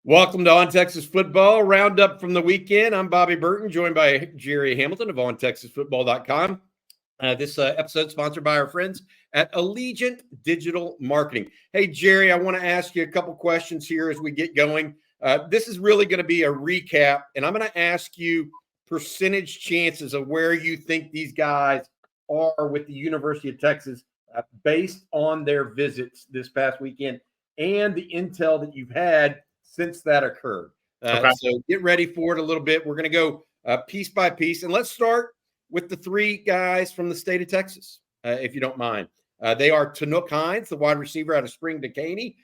Welcome to On Texas Football Roundup from the weekend. I'm Bobby Burton, joined by Gerry Hamilton of ontexasfootball.com. This episode sponsored by our friends at Allegiant Digital Marketing. Hey, Gerry, I want to ask you a couple questions here as we get going. This is really going to be a recap, and I'm going to ask you percentage chances of where you think these guys are with the University of Texas based on their visits this past weekend and the intel that you've had since that occurred. Okay. So get ready for it a little bit. We're going to go piece by piece. And let's start with the three guys from the state of Texas, if you don't mind. They are Tanuk Hines, the wide receiver out of Spring Decaney,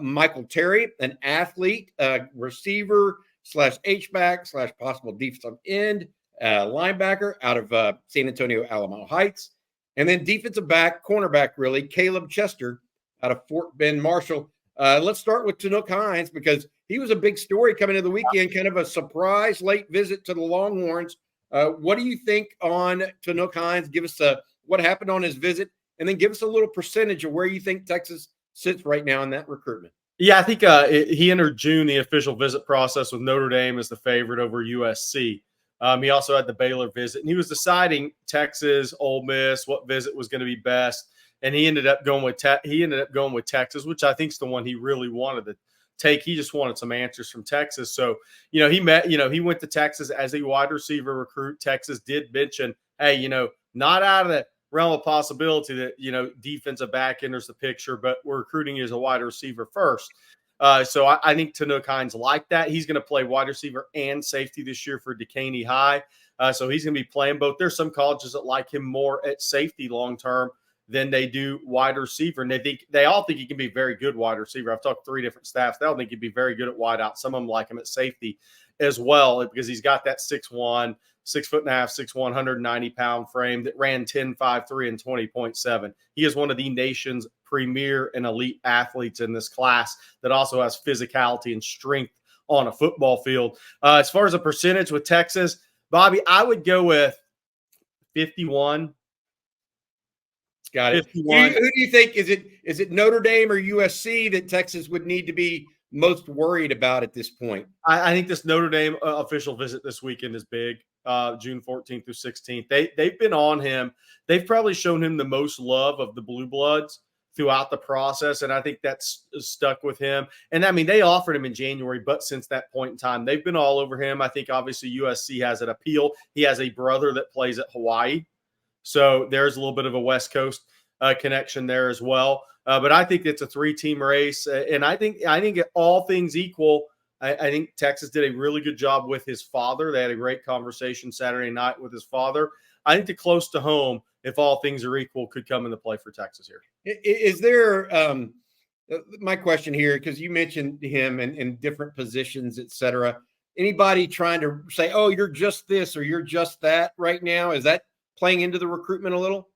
Michael Terry, an athlete, receiver slash H-back slash possible defensive end, linebacker out of San Antonio, Alamo Heights. And then defensive back, cornerback really, Caleb Chester out of Fort Bend Marshall. Let's start with Tanuk Hines because he was a big story coming into the weekend, kind of a surprise late visit to the Longhorns. What do you think on Tanuk Hines? Give us what happened on his visit, and then give us a little percentage of where you think Texas sits right now in that recruitment. Yeah, I think he entered June, the official visit process, with Notre Dame as the favorite over USC. He also had the Baylor visit, and he was deciding Texas, Ole Miss, what visit was going to be best. And he ended up going with Texas, which I think is the one he really wanted to take. He just wanted some answers from Texas. So, he went to Texas as a wide receiver recruit. Texas did mention, hey, not out of the realm of possibility that, defensive back enters the picture, but we're recruiting you as a wide receiver first. So I think Tanuk Hines liked that. He's going to play wide receiver and safety this year for Decaney High. So he's going to be playing both. There's some colleges that like him more at safety long-term than they do wide receiver. And they all think he can be a very good wide receiver. I've talked to three different staffs. They all think he'd be very good at wide out. Some of them like him at safety as well because he's got that 6'1", 6'5", 6'1", 190-pound frame that ran 10.53 and 20.7. He is one of the nation's premier and elite athletes in this class that also has physicality and strength on a football field. As far as a percentage with Texas, Bobby, I would go with 51. Got it. Who do you think is it Notre Dame or USC that Texas would need to be most worried about at this point? I think this Notre Dame official visit this weekend is big. June 14th through 16th. They've been on him. They've probably shown him the most love of the Blue Bloods throughout the process, and I think that's stuck with him. And I mean, they offered him in January, but since that point in time, they've been all over him. I think obviously USC has an appeal. He has a brother that plays at Hawaii. So there's a little bit of a West Coast connection there as well. But I think it's a three-team race. And I think all things equal, I think Texas did a really good job with his father. They had a great conversation Saturday night with his father. I think the close to home, if all things are equal, could come into play for Texas here. Is there my question here, because you mentioned him in different positions, et cetera. Anybody trying to say, oh, you're just this or you're just that right now? Is that playing into the recruitment a little?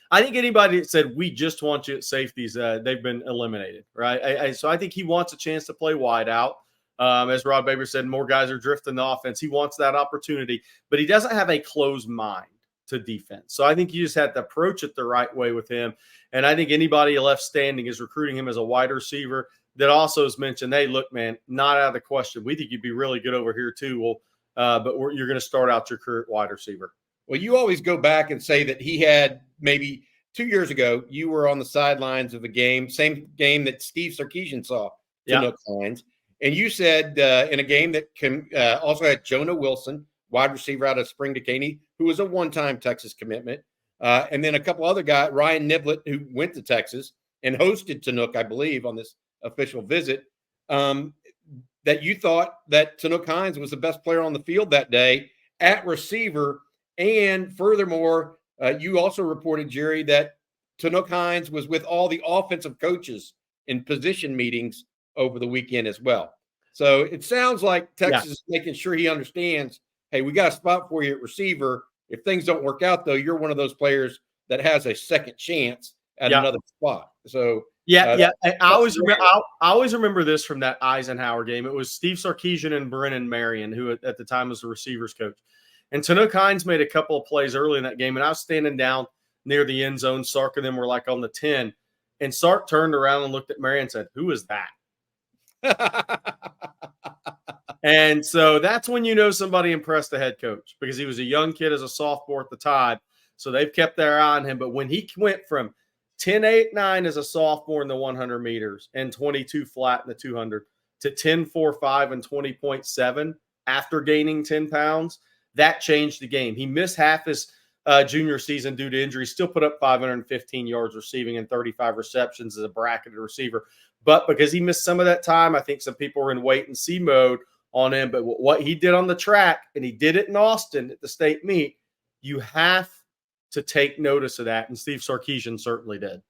I think anybody that said, we just want you at safeties, they've been eliminated, right? So I think he wants a chance to play wide out. As Rod Baber said, more guys are drifting the offense. He wants that opportunity, but he doesn't have a closed mind to defense. So I think you just had to approach it the right way with him. And I think anybody left standing is recruiting him as a wide receiver that also has mentioned, hey, look, man, not out of the question. We think you'd be really good over here too. Well, but you're going to start out your career at wide receiver. Well, you always go back and say that he had maybe 2 years ago, you were on the sidelines of a game, same game that Steve Sarkisian saw, Tanuk Hines. And you said in a game that also had Jonah Wilson, wide receiver out of Spring Decaney, who was a one-time Texas commitment. And then a couple other guys, Ryan Niblett, who went to Texas and hosted Tanuk, I believe, on this official visit, that you thought that Tanuk Hines was the best player on the field that day at receiver. And furthermore, you also reported, Gerry, that Tanuk Hines was with all the offensive coaches in position meetings over the weekend as well. So it sounds like Texas is making sure he understands, hey, we got a spot for you at receiver. If things don't work out, though, you're one of those players that has a second chance at another spot. So I always remember this from that Eisenhower game. It was Steve Sarkisian and Brennan Marion, who at the time was the receivers coach. And Tanuk Hines made a couple of plays early in that game, and I was standing down near the end zone. Sark and them were like on the 10. And Sark turned around and looked at Marion and said, who is that? And so that's when you know somebody impressed the head coach, because he was a young kid as a sophomore at the time. So they've kept their eye on him. But when he went from 10.89 as a sophomore in the 100 meters and 22 flat in the 200 to 10.45 and 20.7 after gaining 10 pounds, that changed the game. He missed half his junior season due to injury, still put up 515 yards receiving and 35 receptions as a bracketed receiver. But because he missed some of that time, I think some people were in wait and see mode on him. But what he did on the track, and he did it in Austin at the state meet, you have to take notice of that. And Steve Sarkisian certainly did.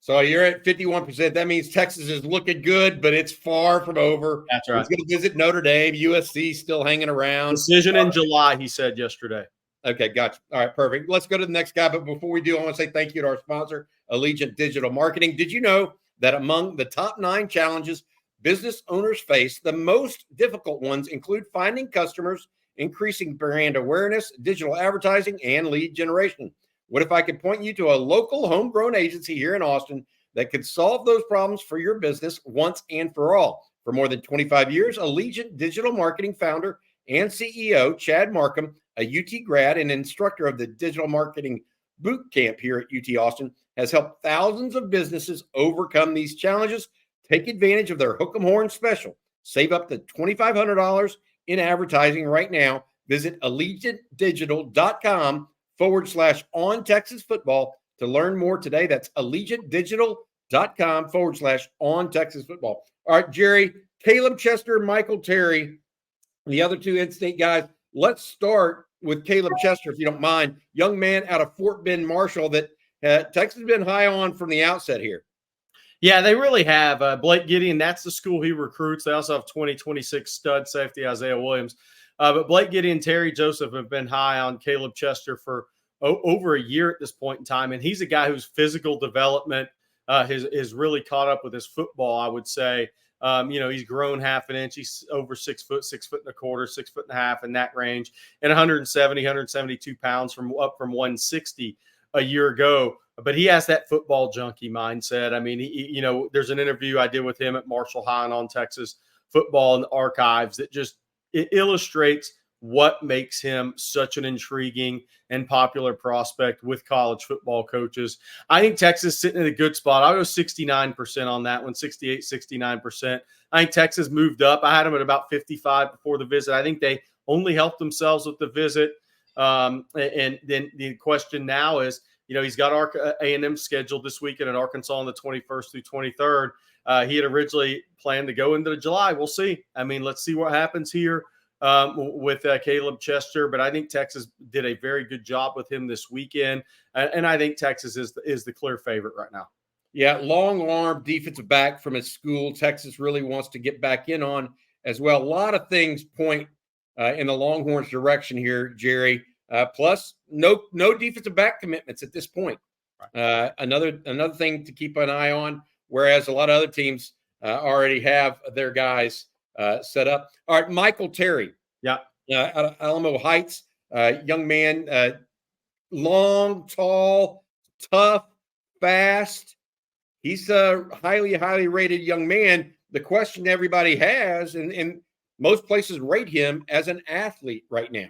So you're at 51%. That means Texas is looking good, but it's far from over. That's right. He's going to visit Notre Dame. USC still hanging around. Decision in July, he said yesterday. Okay, gotcha. All right, perfect. Let's go to the next guy. But before we do, I want to say thank you to our sponsor, Allegiant Digital Marketing. Did you know that among the top 9 challenges business owners face, the most difficult ones include finding customers, increasing brand awareness, digital advertising, and lead generation? What if I could point you to a local homegrown agency here in Austin that could solve those problems for your business once and for all? For more than 25 years, Allegiant Digital Marketing founder and CEO Chad Markham, a UT grad and instructor of the Digital Marketing Boot Camp here at UT Austin, has helped thousands of businesses overcome these challenges. Take advantage of their Hook 'em Horn special. Save up to $2,500 in advertising right now. Visit allegiantdigital.com/ontexasfootball to learn more today. That's allegiantdigital.com/ontexasfootball. All right, Jerry, Caleb Chester, Michael Terry, the other 2 in-state guys. Let's start with Caleb Chester, if you don't mind. Young man out of Fort Bend, Marshall, that Texas has been high on from the outset here. Yeah, they really have. Blake Gideon, that's the school he recruits. They also have 2026 stud safety Isaiah Williams. But Blake Gideon, Terry Joseph have been high on Caleb Chester for over a year at this point in time. And he's a guy whose physical development has really caught up with his football, I would say. He's grown half an inch. He's over 6 foot, 6 foot and a quarter, 6 foot and a half in that range, and 172 pounds up from 160 a year ago. But he has that football junkie mindset. I mean, there's an interview I did with him at Marshall High on Texas football in the archives that just it illustrates what makes him such an intriguing and popular prospect with college football coaches. I think Texas is sitting in a good spot. I'll go 69% on that one, 68, 69%. I think Texas moved up. I had them at about 55 before the visit. I think they only helped themselves with the visit. And then the question now is, he's got A&M scheduled this weekend at Arkansas on the 21st through 23rd. He had originally planned to go into July. We'll see. I mean, let's see what happens here with Caleb Chester. But I think Texas did a very good job with him this weekend. And I think Texas is the clear favorite right now. Yeah, long arm defensive back from his school. Texas really wants to get back in on as well. A lot of things point in the Longhorns' direction here, Jerry. Plus, no defensive back commitments at this point. Another thing to keep an eye on, whereas a lot of other teams already have their guys set up. All right, Michael Terry. Yeah. Out of Alamo Heights, young man, long, tall, tough, fast. He's a highly, highly rated young man. The question everybody has, and most places rate him as an athlete right now.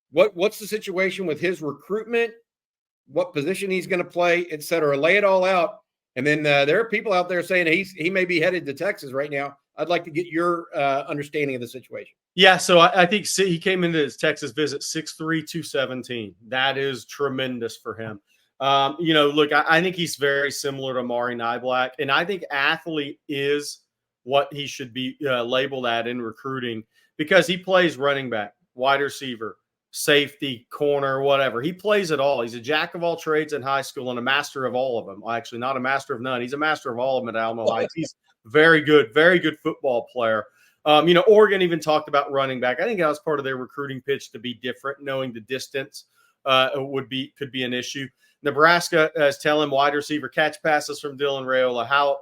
What's the situation with his recruitment, what position he's going to play, et cetera? Lay it all out. And then there are people out there saying he may be headed to Texas right now. I'd like to get your understanding of the situation. Yeah, so I think he came into his Texas visit 6'3", 217. That is tremendous for him. Look, I think he's very similar to Mari Niblack, and I think athlete is what he should be labeled at in recruiting, because he plays running back, wide receiver, safety, corner, whatever. He plays it all. He's a jack of all trades in high school and a master of all of them. Well, actually, not a master of none. He's a master of all of them at Alamo Heights. He's very good football player. Oregon even talked about running back. I think that was part of their recruiting pitch to be different, knowing the distance could be an issue. Nebraska is telling wide receiver catch passes from Dylan Raiola.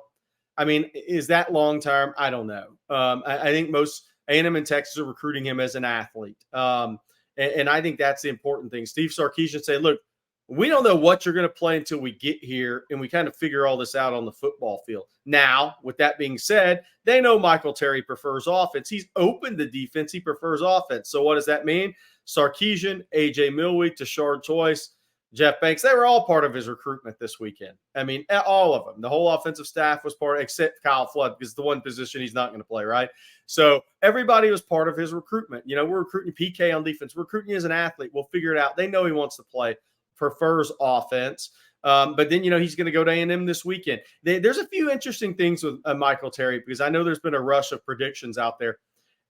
Is that long term? I don't know. I think most A&M and Texas are recruiting him as an athlete. And I think that's the important thing. Steve Sarkisian said, look, We don't know what you're going to play until we get here and we kind of figure all this out on the football field. Now, with that being said, they know Michael Terry prefers offense. He's open to defense. He prefers offense. So what does that mean? Sarkisian, A.J. Milwee, Tashard Choice, Jeff Banks, they were all part of his recruitment this weekend. I mean, all of them. The whole offensive staff was part, except Kyle Flood, because the one position he's not going to play, right? So everybody was part of his recruitment. You know, we're recruiting PK on defense. We're recruiting you as an athlete. We'll figure it out. They know he wants to play, prefers offense. But then, you know, he's going to go to A&M this weekend. There's a few interesting things with Michael Terry, because I know there's been a rush of predictions out there.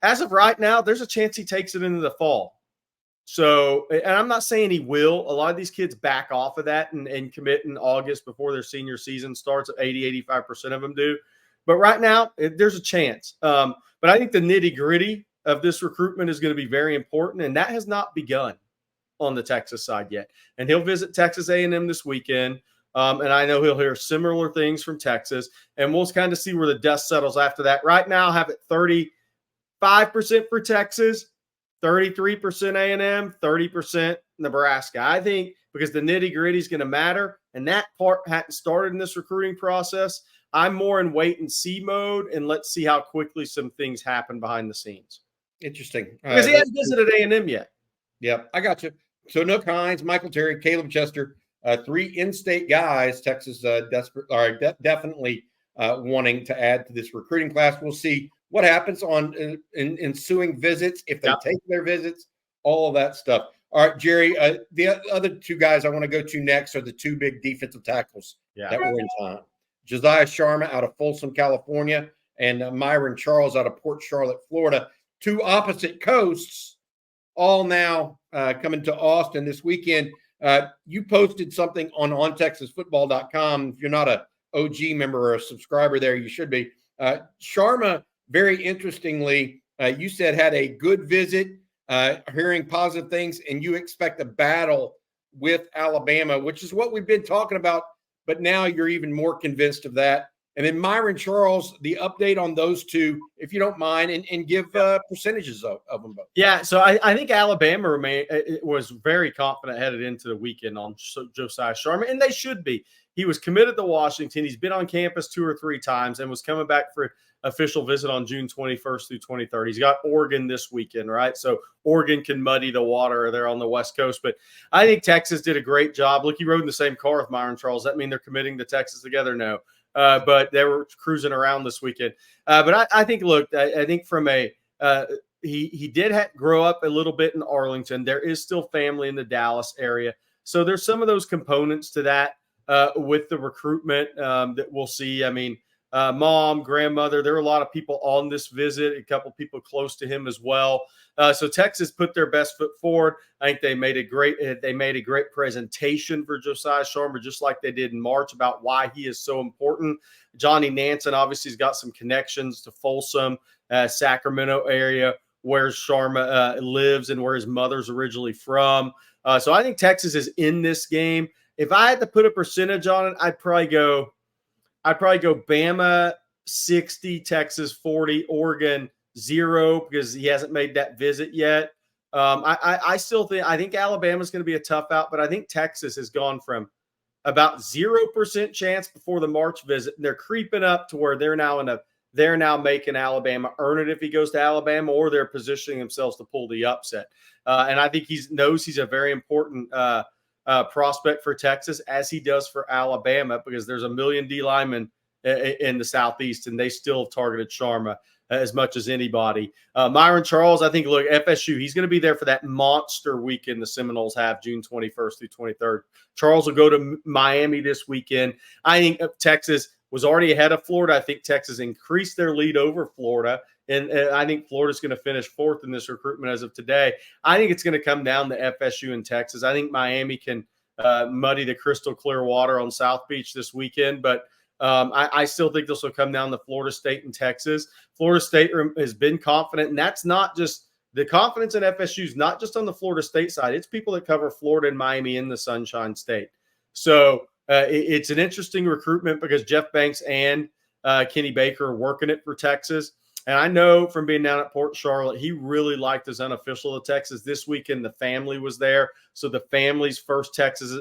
As of right now, there's a chance he takes it into the fall. So, and I'm not saying he will. A lot of these kids back off of that and commit in August before their senior season starts. 80-85% of them do. But right now, there's a chance. But I think the nitty-gritty of this recruitment is going to be very important, and that has not begun on the Texas side yet. And he'll visit Texas A&M this weekend, and I know he'll hear similar things from Texas, and we'll kind of see where the dust settles after that. Right now, I have it 35% for Texas, 33% A&M, 30% Nebraska. I think because the nitty-gritty is going to matter, and that part hadn't started in this recruiting process, I'm more in wait-and-see mode, and let's see how quickly some things happen behind the scenes. Interesting. Because he hasn't visited A&M yet. Yep, I got you. So Tanuk Hines, Michael Terry, Caleb Chester, 3 in-state guys. Texas definitely wanting to add to this recruiting class. We'll see what happens on ensuing visits, if they take their visits, all of that stuff. All right, Jerry, the other 2 guys I want to go to next are the 2 big defensive tackles that were in town. Josiah Sharma out of Folsom, California, and Myron Charles out of Port Charlotte, Florida. 2 opposite coasts, all now coming to Austin this weekend. You posted something on ontexasfootball.com. If you're not a OG member or a subscriber there, you should be. Sharma, very interestingly, you said had a good visit, hearing positive things, and you expect a battle with Alabama, which is what we've been talking about, but now you're even more convinced of that. And then Myron Charles, the update on those 2, if you don't mind, and give percentages of them both. Yeah, so I think Alabama was very confident headed into the weekend on Josiah Sharma, and they should be. He was committed to Washington. He's been on campus 2 or 3 times and was coming back for official visit on June 21st through 23rd. He's got Oregon this weekend, right? So Oregon can muddy the water there on the West Coast. But I think Texas did a great job. Look, he rode in the same car with Myron Charles. Does that mean they're committing to Texas together? No. But they were cruising around this weekend. But I think, look, I think from he did grow up a little bit in Arlington. There is still family in the Dallas area. So there's some of those components to that with the recruitment that we'll see. I mean, mom, grandmother, there are a lot of people on this visit, a couple people close to him as well. So Texas put their best foot forward. I think they made a great presentation for Josiah Sharma, just like they did in March, about why he is so important. Johnny Nansen obviously has got some connections to Folsom, Sacramento area, where Sharma lives and where his mother's originally from. So I think Texas is in this game. If I had to put a percentage on it, I'd probably go Bama 60, Texas 40, Oregon 0, because he hasn't made that visit yet. I think Alabama's going to be a tough out, but I think Texas has gone from about 0% chance before the March visit, and they're creeping up to where they're now making Alabama earn it if he goes to Alabama, or they're positioning themselves to pull the upset. And I think he knows he's a very important prospect for Texas, as he does for Alabama, because there's a million D linemen in the Southeast, and they still have targeted Sharma as much as anybody. Myron Charles, I think, look, FSU, he's going to be there for that monster weekend the Seminoles have, June 21st through 23rd. Charles will go to Miami this weekend. I think Texas was already ahead of Florida. I think Texas increased their lead over Florida, and I think Florida's going to finish 4th in this recruitment as of today. I think it's going to come down to FSU and Texas. I think Miami can muddy the crystal clear water on South Beach this weekend, but I still think this will come down to Florida State and Texas. Florida State has been confident, and that's not just the confidence in FSU is not just on the Florida State side. It's people that cover Florida and Miami in the Sunshine State. So it's an interesting recruitment because Jeff Banks and Kenny Baker are working it for Texas. And I know from being down at Port Charlotte, he really liked his unofficial of Texas. This weekend, the family was there. So the family's first Texas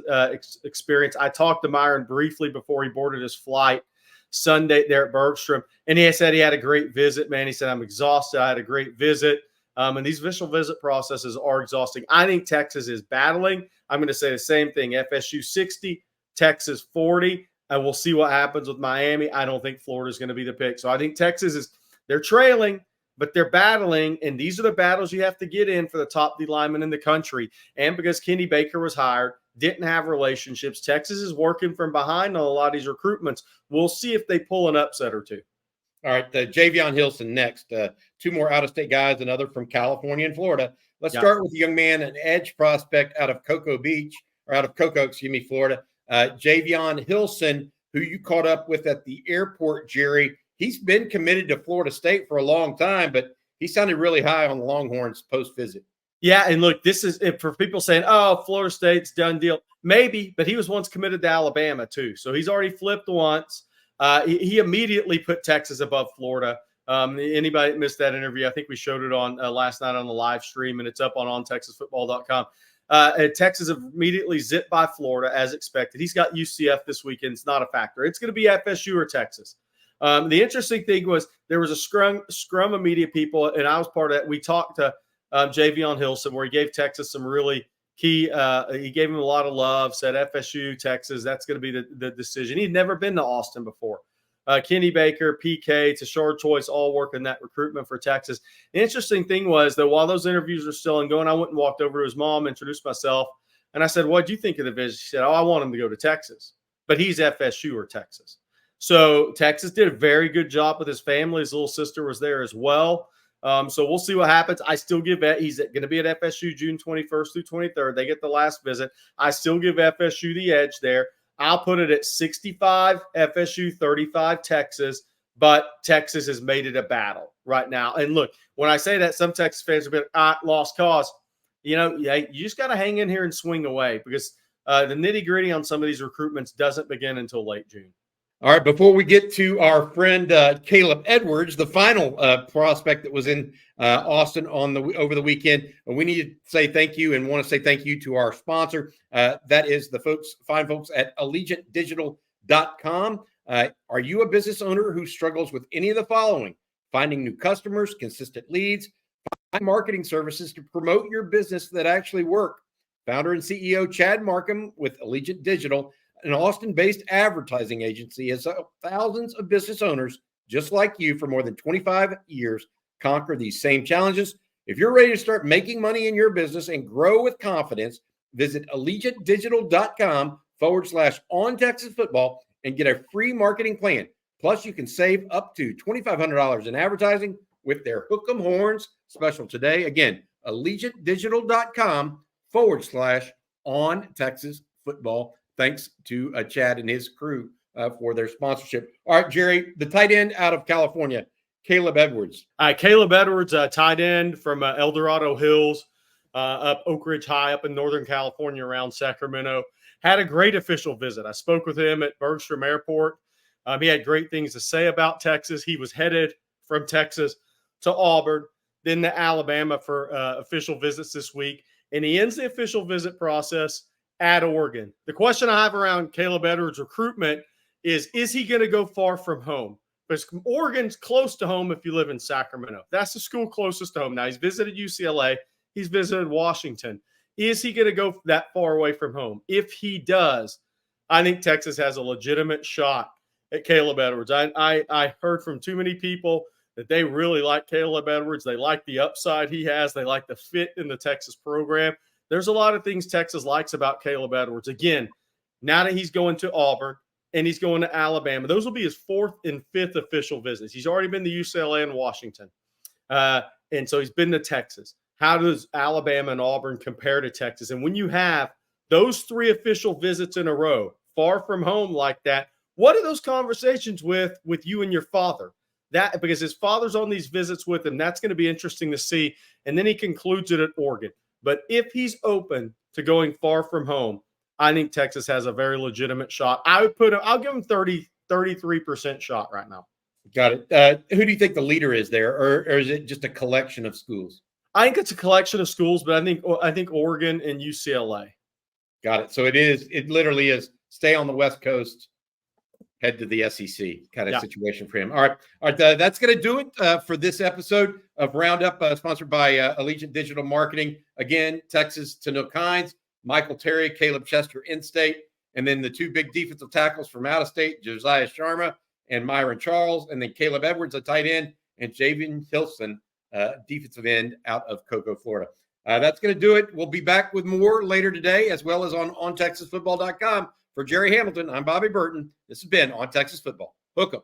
experience. I talked to Myron briefly before he boarded his flight Sunday there at Bergstrom. And he said he had a great visit, man. He said, I'm exhausted. I had a great visit. And these official visit processes are exhausting. I think Texas is battling. I'm going to say the same thing. FSU 60, Texas 40. And we'll see what happens with Miami. I don't think Florida is going to be the pick. So I think Texas is – they're trailing, but they're battling, and these are the battles you have to get in for the top D lineman in the country. And because Kenny Baker was hired, didn't have relationships, Texas is working from behind on a lot of these recruitments. We'll see if they pull an upset or two. All right, Javin Hilson next. Two more out-of-state guys, another from California and Florida. Let's start with a young man, an edge prospect out of Cocoa, Florida. Javin Hilson, who you caught up with at the airport, Jerry. He's been committed to Florida State for a long time, but he sounded really high on the Longhorns post-visit. Yeah, and look, this is for people saying, oh, Florida State's done deal. Maybe, but he was once committed to Alabama too. So he's already flipped once. He immediately put Texas above Florida. Anybody that missed that interview, I think we showed it on last night on the live stream, and it's up on ontexasfootball.com. Texas immediately zipped by Florida as expected. He's got UCF this weekend. It's not a factor. It's going to be FSU or Texas. The interesting thing was there was a scrum of media people, and I was part of that. We talked to Javin Hilson, where he gave Texas some really key. He gave him a lot of love, said FSU, Texas, that's going to be the decision. He'd never been to Austin before. Kenny Baker, PK, Tashard Choice, all working that recruitment for Texas. The interesting thing was that while those interviews were still ongoing, I went and walked over to his mom, introduced myself, and I said, what do you think of the visit? She said, oh, I want him to go to Texas, but he's FSU or Texas. So Texas did a very good job with his family. His little sister was there as well. So we'll see what happens. I still give – he's going to be at FSU June 21st through 23rd. They get the last visit. I still give FSU the edge there. I'll put it at 65 FSU, 35 Texas, but Texas has made it a battle right now. And look, when I say that, some Texas fans are a bit lost cause. You just got to hang in here and swing away because the nitty-gritty on some of these recruitments doesn't begin until late June. All right, before we get to our friend Caleb Edwards, the final prospect that was in Austin over the weekend, we need to say thank you and want to say thank you to our sponsor. That is the fine folks at allegiantdigital.com. Are you a business owner who struggles with any of the following? Finding new customers, consistent leads, marketing services to promote your business that actually work? Founder and CEO Chad Markham with Allegiant Digital, an Austin-based advertising agency, has helped thousands of business owners just like you for more than 25 years conquer these same challenges. If you're ready to start making money in your business and grow with confidence, visit allegiantdigital.com/ontexasfootball and get a free marketing plan. Plus, you can save up to $2,500 in advertising with their Hook 'em Horns special today. Again, allegiantdigital.com/ontexasfootball. Thanks to Chad and his crew for their sponsorship. All right, Jerry, the tight end out of California, Caleb Edwards. Caleb Edwards, tight end from El Dorado Hills, up Oak Ridge High up in Northern California around Sacramento. Had a great official visit. I spoke with him at Bergstrom Airport. He had great things to say about Texas. He was headed from Texas to Auburn, then to Alabama for official visits this week. And he ends the official visit process at Oregon. The question I have around Caleb Edwards' recruitment is he going to go far from home? Because Oregon's close to home if you live in Sacramento. That's the school closest to home. Now, he's visited UCLA. He's visited Washington. Is he going to go that far away from home? If he does, I think Texas has a legitimate shot at Caleb Edwards. I heard from too many people that they really like Caleb Edwards. They like the upside he has. They like the fit in the Texas program. There's a lot of things Texas likes about Caleb Edwards. Again, now that he's going to Auburn and he's going to Alabama, those will be his fourth and fifth official visits. He's already been to UCLA and Washington. And so he's been to Texas. How does Alabama and Auburn compare to Texas? And when you have those three official visits in a row, far from home like that, what are those conversations with you and your father? That because his father's on these visits with him, that's going to be interesting to see. And then he concludes it at Oregon. But if he's open to going far from home, I think Texas has a very legitimate shot. I'll give him 33% shot right now. Got it. Who do you think the leader is there, or is it just a collection of schools? I think it's a collection of schools, but I think Oregon and UCLA. Got it. So it literally is stay on the West Coast, head to the SEC kind of situation for him. All right. That's going to do it for this episode of Roundup, sponsored by Allegiant Digital Marketing. Again, Texas, Tanuk Hines, Michael Terry, Caleb Chester, in-state, and then the two big defensive tackles from out of state, Josiah Sharma and Myron Charles, and then Caleb Edwards, a tight end, and Javin Hilson, defensive end out of Cocoa, Florida. That's going to do it. We'll be back with more later today, as well as on ontexasfootball.com. For Gerry Hamilton, I'm Bobby Burton. This has been On Texas Football. Hook 'em.